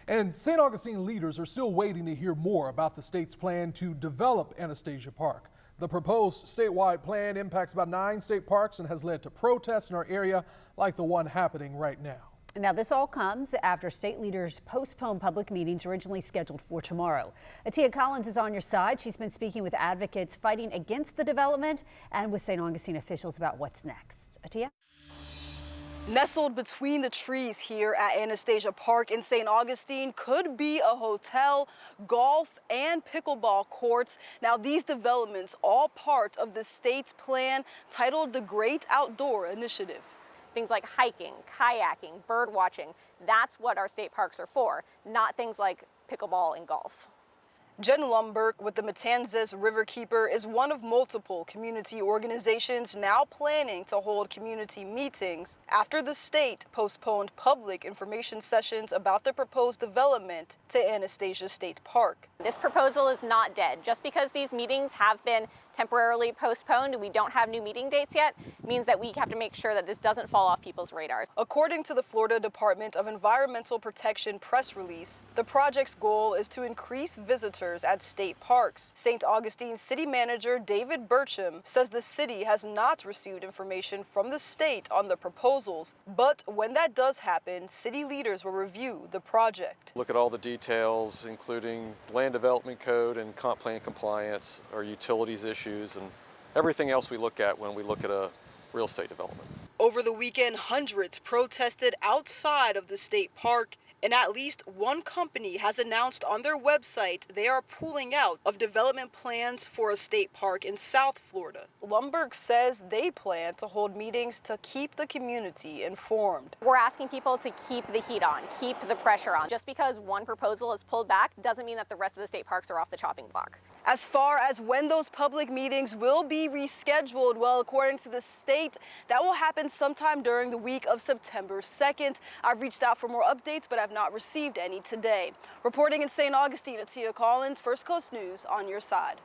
And St. Augustine leaders are still waiting to hear more about the state's plan to develop Anastasia Park. The proposed statewide plan impacts about 9 state parks and has led to protests in our area like the one happening right now. Now, this all comes after state leaders postponed public meetings originally scheduled for tomorrow. Atia Collins is on your side. She's been speaking with advocates fighting against the development and with St. Augustine officials about what's next. Atia? Nestled between the trees here at Anastasia Park in St. Augustine could be a hotel, golf, and pickleball courts. Now, these developments all part of the state's plan titled the Great Outdoor Initiative. Things like hiking, kayaking, bird watching, that's what our state parks are for, not things like pickleball and golf. Jen Lumberg with the Matanzas Riverkeeper is one of multiple community organizations now planning to hold community meetings after the state postponed public information sessions about the proposed development to Anastasia State Park. This proposal is not dead. Just because these meetings have been temporarily postponed and we don't have new meeting dates yet means that we have to make sure that this doesn't fall off people's radars. According to the Florida Department of Environmental Protection press release, the project's goal is to increase visitors at state parks. St. Augustine City Manager David Burcham says the city has not received information from the state on the proposals, but when that does happen, city leaders will review the project. Look at all the details, including land development code and comp plan compliance, or utilities issues, and everything else we look at when we look at a real estate development. Over the weekend, hundreds protested outside of the state park, and at least one company has announced on their website they are pulling out of development plans for a state park in South Florida. Lumberg says they plan to hold meetings to keep the community informed. We're asking people to keep the heat on, keep the pressure on. Just because one proposal is pulled back doesn't mean that the rest of the state parks are off the chopping block. As far as when those public meetings will be rescheduled, well, according to the state, that will happen sometime during the week of September 2nd. I've reached out for more updates, but I've not received any today. Reporting in St. Augustine, Atia Collins, First Coast News, on your side.